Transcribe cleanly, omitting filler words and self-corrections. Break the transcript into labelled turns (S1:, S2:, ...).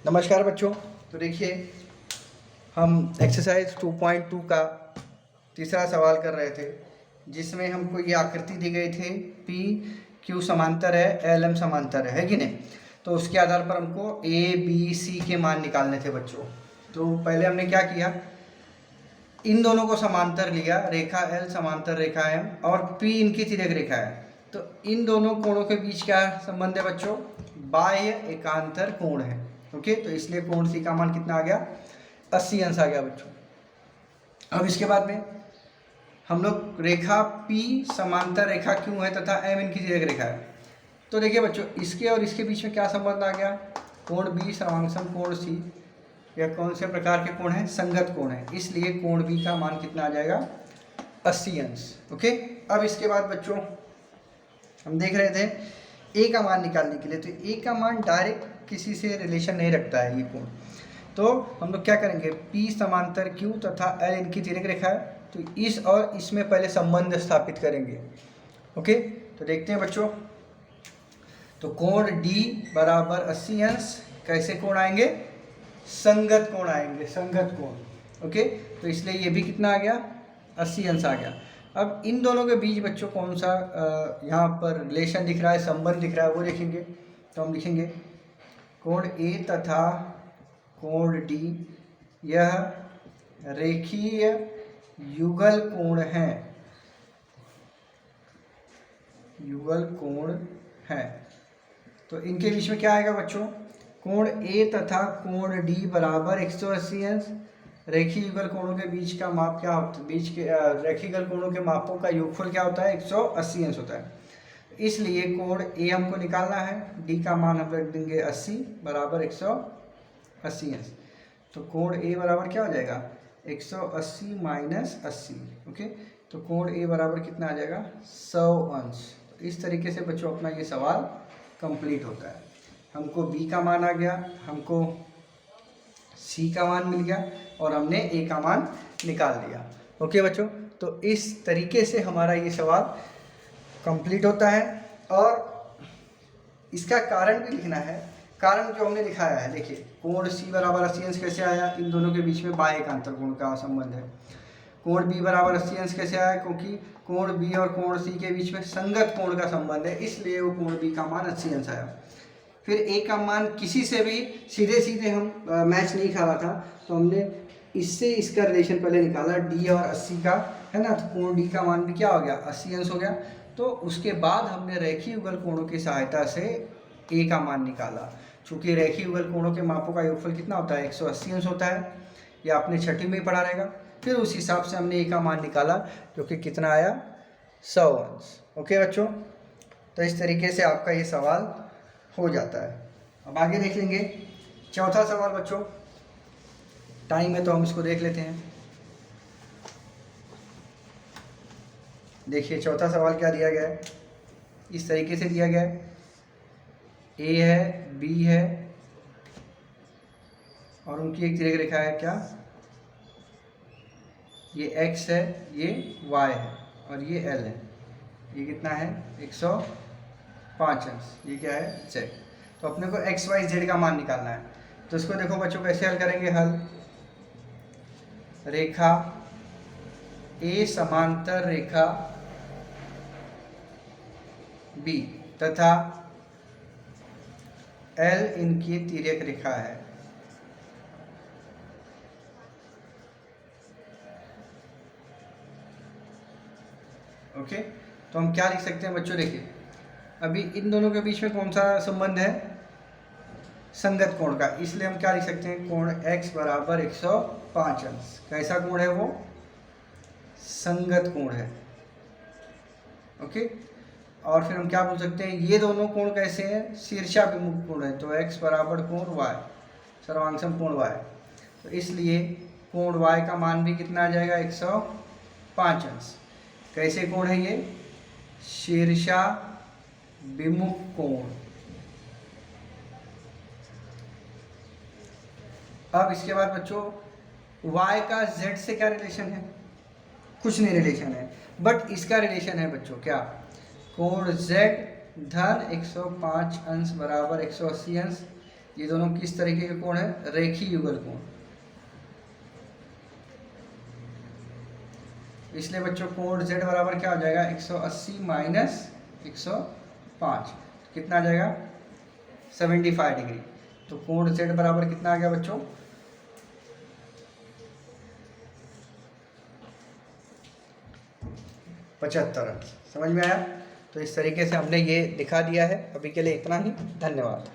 S1: नमस्कार बच्चों। तो देखिए, हम एक्सरसाइज 2.2 का तीसरा सवाल कर रहे थे, जिसमें हमको ये आकृति दी गई थी पी क्यू समांतर है, एल एम समांतर है कि नहीं। तो उसके आधार पर हमको ए बी सी के मान निकालने थे बच्चों। तो पहले हमने क्या किया, इन दोनों को समांतर लिया, रेखा एल समांतर रेखा एम और पी इनकी तिर्यक रेखा है। तो इन दोनों कोणों के बीच क्या संबंध है बच्चों, बाह्य एकांतर कोण है। ओके, तो इसलिए कोण सी का मान कितना आ गया, 80 अंश आ गया बच्चों। अब इसके बाद में हम लोग रेखा P समांतर रेखा Q है तथा M इनकी तिर्यक रेखा है। तो देखिए बच्चों, इसके और इसके बीच में क्या संबंध आ गया, कोण B समांतर कोण C, यह कौन से प्रकार के कोण है, संगत कोण है, इसलिए कोण B का मान कितना आ जाएगा, 80 अंश। ओके, अब इसके बाद बच्चों हम देख रहे थे ए का मान निकालने के लिए। तो ए का मान डायरेक्ट किसी से रिलेशन नहीं रखता है ये कोण। तो हम लोग क्या करेंगे, P समांतर Q तथा L इनकी तिर्यक रेखा है, तो इस और इसमें पहले संबंध स्थापित करेंगे। ओके, तो देखते हैं बच्चों। तो कोण D बराबर 80 अंश, कैसे कोण आएंगे, संगत कोण आएंगे, संगत कोण। ओके, तो इसलिए ये भी कितना आ गया, 80 अंश आ गया। अब इन दोनों के बीच बच्चों कौन सा यहाँ पर रिलेशन दिख रहा है, संबंध दिख रहा है, वो देखेंगे। तो हम लिखेंगे कोण A तथा कोण D यह रेखीय युगल कोण है, युगल कोण है। तो इनके बीच में क्या आएगा बच्चों, कोण A तथा कोण D बराबर 180 अंश। रेखीय युगल कोणों के बीच का माप क्या होता है, बीच के रेखीय युगल कोणों के मापों का योगफल क्या होता है, 180 अंश होता है। इसलिए कोण A हमको निकालना है, D का मान हम रख देंगे 80 बराबर 180 अंश। तो कोण A बराबर क्या हो जाएगा, 180 माइनस 80। ओके, तो कोण A बराबर कितना आ जाएगा, 100 अंश। तो इस तरीके से बच्चों अपना ये सवाल कंप्लीट होता है। हमको B का मान आ गया, हमको C का मान मिल गया और हमने A का मान निकाल लिया। ओके बच्चों, तो इस तरीके से हमारा ये सवाल कंप्लीट होता है। और इसका कारण भी लिखना है। कारण जो हमने लिखाया है, देखिए कोण C बराबर 80 अंश कैसे आया, इन दोनों के बीच में बाह्य एकांतर कोण का संबंध है। कोण B बराबर 80 अंश कैसे आया, क्योंकि कोण B और कोण C के बीच में संगत कोण का संबंध है, इसलिए वो कोण B का मान 80 अंश आया। फिर A का मान किसी से भी सीधे सीधे हम मैच नहीं खा रहा था, तो हमने इससे इसका रिलेशन पहले निकाला, D और 80 का है ना। तो कोण D का मान भी क्या हो गया, 80 अंश हो गया। तो उसके बाद हमने रेखीय युगल कोणों की सहायता से A का मान निकाला। चूँकि रेखीय युगल कोणों के मापों का योगफल कितना होता है, 180 अंश होता है, ये आपने छठी में ही पढ़ा रहेगा। फिर उस हिसाब से हमने A का मान निकाला, जो कि कितना आया, 100 अंश। ओके बच्चों, तो इस तरीके से आपका ये सवाल हो जाता है। अब आगे देख लेंगे चौथा सवाल बच्चों, टाइम है तो हम इसको देख लेते हैं। देखिए चौथा सवाल क्या दिया गया है, इस तरीके से दिया गया है, A है, B है और उनकी एक तिर्यक रेखा है, क्या, ये X है, ये Y है और ये L है। ये कितना है, 105 अंश। ये क्या है, Z। तो अपने को X Y Z का मान निकालना है। तो इसको देखो बच्चों कैसे हल करेंगे, हल, रेखा A समांतर रेखा B तथा L इनकी तिर्यक रेखा है। ओके, तो हम क्या लिख सकते हैं बच्चों, देखिए अभी इन दोनों के बीच में कौन सा संबंध है, संगत कोण का, इसलिए हम क्या लिख सकते हैं, कोण X बराबर 105 अंश। कैसा कोण है वो, संगत कोण है। ओके, और फिर हम क्या बोल सकते हैं, ये दोनों कोण कैसे हैं, शीर्षाभिमुख कोण है। तो X बराबर कोण Y, सर्वांगसम कोण Y। तो इसलिए कोण Y का मान भी कितना आ जाएगा, 105 अंश। कैसे कोण है ये, शीर्षाभिमुख कोण। अब इसके बाद बच्चों Y का Z से क्या रिलेशन है, कुछ नहीं रिलेशन है, बट इसका रिलेशन है बच्चों क्या, कोण Z धन 105 अंश बराबर 180 अंश। ये दोनों किस तरीके के कोण है? रेखीय युगल कोण। इसलिए बच्चों कोण z बराबर क्या हो जाएगा? 180 माइनस 105, कितना आ जाएगा? 75 डिग्री। तो कोण z बराबर कितना आ गया बच्चों? 75। समझ में आया? तो इस तरीके से हमने ये दिखा दिया है। अभी के लिए इतना ही, धन्यवाद।